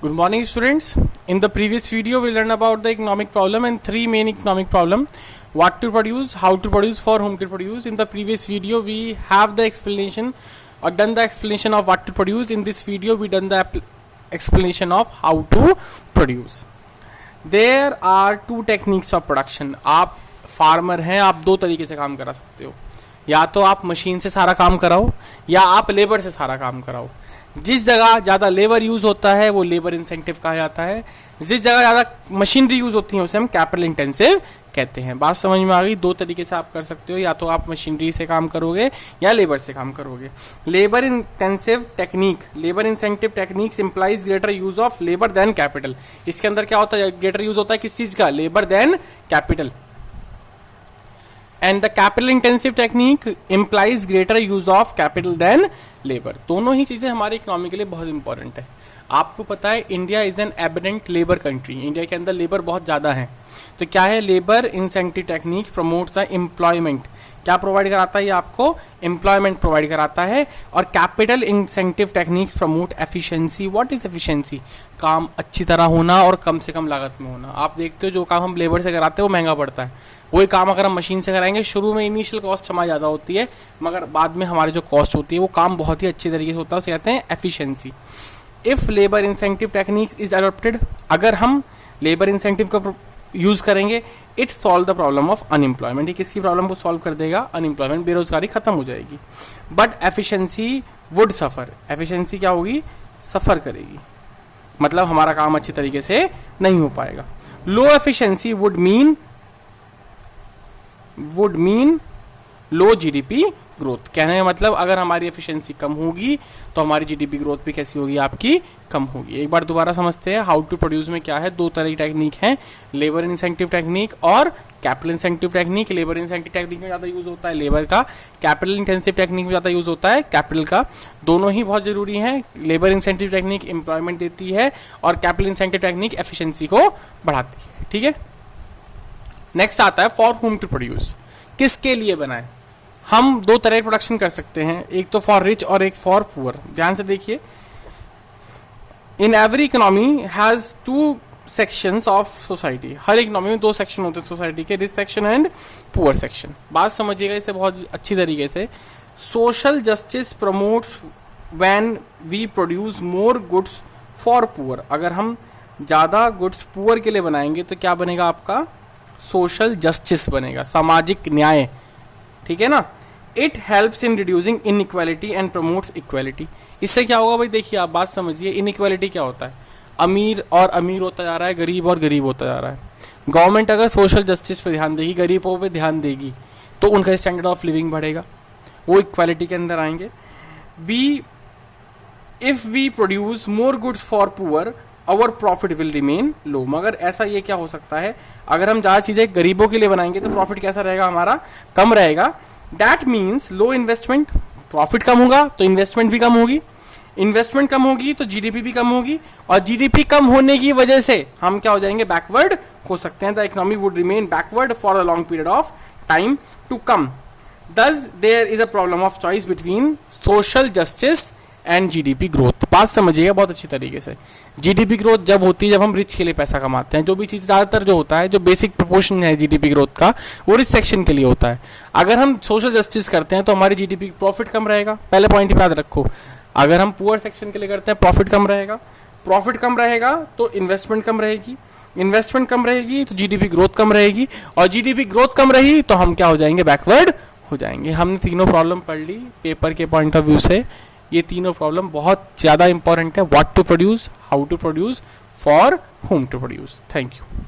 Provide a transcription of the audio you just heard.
Good morning, students. In the previous video, we learned about the economic problem and three main economic problem: what to produce, how to produce, for whom to produce. In the previous video, we have the explanation or done the explanation of what to produce. In this video, we done the explanation of how to produce. There are two techniques of production. आप farmer हैं, आप दो तरीके से काम करा सकते हो. या तो आप मशीन से सारा काम कराओ या आप लेबर से सारा काम कराओ. जिस जगह ज़्यादा लेबर यूज़ होता है वो लेबर इंसेंटिव कहा जाता है. जिस जगह ज़्यादा मशीनरी यूज़ होती है उसे हम कैपिटल इंटेंसिव कहते हैं. बात समझ में आ गई. दो तरीके से आप कर सकते हो, या तो आप मशीनरी से काम करोगे या लेबर से काम करोगे. Labour intensive technique, labour incentive techniques implies greater use of labour than capital. इसके अंदर क्या होता है? ग्रेटर यूज होता है किस चीज़ का? Labour than capital. And the capital intensive technique implies greater use of capital than labour. दोनों ही चीज़ें हमारे इकोनॉमी के लिए बहुत इंपॉर्टेंट है. आपको पता है India is an abundant labour country. India के अंदर लेबर बहुत ज़्यादा है. तो क्या है? Labour incentive technique promotes the employment. क्या प्रोवाइड कराता है? ये आपको एम्प्लॉयमेंट प्रोवाइड कराता है. और capital incentive techniques promote efficiency. What is efficiency? काम अच्छी तरह होना और कम से कम लागत में होना. आप देखते हो जो काम हम लेबर से कराते हैं वो महंगा पड़ता है. वही काम अगर हम मशीन से कराएंगे, शुरू में इनिशियल कॉस्ट हमारी ज़्यादा होती है, मगर बाद में हमारी जो कॉस्ट होती है वो काम बहुत ही अच्छे तरीके से होता है. उसे कहते हैं efficiency. If labour incentive techniques is adopted, अगर हम लेबर इंसेंटिव का यूज़ करेंगे, it solve the problem of unemployment. ये किसकी प्रॉब्लम को सॉल्व कर देगा? अनएम्प्लॉयमेंट, बेरोजगारी खत्म हो जाएगी. But efficiency would suffer. Efficiency क्या होगी? सफ़र करेगी. मतलब हमारा काम अच्छी तरीके से नहीं हो पाएगा. लो efficiency would mean low GDP growth. कहने का मतलब अगर हमारी एफिशिएंसी कम होगी तो हमारी जीडीपी ग्रोथ भी कैसी होगी? आपकी कम होगी. एक बार दोबारा समझते हैं हाउ टू प्रोड्यूस में क्या है. दो तरह की टेक्निक है, लेबर इंसेंटिव टेक्निक और capital incentive technique. Labour incentive technique में ज़्यादा यूज़ होता है लेबर का, कैपिटल इंटेंसिव टेक्निक में ज़्यादा यूज़ होता है कैपिटल का. दोनों ही बहुत ज़रूरी हैं. लेबर इंसेंटिव टेक्निक एम्प्लॉयमेंट देती है और कैपिटल इंसेंटिव टेक्निक एफिशिएंसी को बढ़ाती है. ठीक है. नेक्स्ट आता है फॉर हुम टू प्रोड्यूस. किसके लिए बनाए? हम दो तरह की प्रोडक्शन कर सकते हैं, एक तो फॉर रिच और एक फॉर पुअर. ध्यान से देखिए. In every economy has two sections of society. हर इकोनॉमी में दो सेक्शन होते हैं सोसाइटी के, rich section and poor section. बात समझिएगा इसे बहुत अच्छी तरीके से. Social justice promotes when we produce more goods for poor. अगर हम ज़्यादा गुड्स पुअर के लिए बनाएंगे तो क्या बनेगा? आपका सोशल जस्टिस बनेगा, सामाजिक न्याय. ठीक है ना. It helps in reducing inequality and promotes equality. इससे क्या होगा भाई? देखिए आप बात समझिए. इनइक्वालिटी क्या होता है? अमीर और अमीर होता जा रहा है, गरीब और गरीब होता जा रहा है. गवर्नमेंट अगर सोशल जस्टिस पे ध्यान देगी, गरीबों पे ध्यान देगी, तो उनका स्टैंडर्ड ऑफ लिविंग बढ़ेगा, वो इक्वालिटी के अंदर आएंगे. If we produce more goods for poor our profit will remain low. मगर ऐसा ये क्या हो सकता है? अगर हम ज़्यादा चीज़ें गरीबों के लिए बनाएंगे तो प्रॉफिट कैसा रहेगा? हमारा कम रहेगा. That means low investment. Profit कम होगा तो इन्वेस्टमेंट भी कम होगी. इन्वेस्टमेंट कम होगी तो जीडीपी भी कम होगी. और जीडीपी कम होने की वजह से हम क्या हो जाएंगे? बैकवर्ड हो सकते हैं. The economy would remain backward for a long period of time to come. Thus there is a problem of choice between social justice and GDP growth. बात समझिएगा बहुत अच्छी तरीके से. जीडीपी ग्रोथ जब होती है जब हम रिच के लिए पैसा कमाते हैं. जो भी चीज़ ज़्यादातर जो होता है, जो बेसिक प्रोपोर्शन है जीडीपी ग्रोथ का, वो रिच सेक्शन के लिए होता है. अगर हम सोशल जस्टिस करते हैं तो हमारी जीडीपी प्रॉफिट कम रहेगा. पहले पॉइंट याद रखो. अगर हम पुअर सेक्शन के लिए करते हैं प्रॉफिट कम रहेगा. प्रॉफिट कम रहेगा तो इन्वेस्टमेंट कम रहेगी. इन्वेस्टमेंट कम रहेगी तो जीडीपी ग्रोथ कम रहेगी. और जीडीपी ग्रोथ कम रही तो हम क्या हो जाएंगे? बैकवर्ड हो जाएंगे. हमने तीनों प्रॉब्लम पढ़ ली पेपर के पॉइंट ऑफ व्यू से. ये तीनों प्रॉब्लम बहुत ज़्यादा इंपॉर्टेंट है. What to produce, how to produce, for whom to produce. Thank you.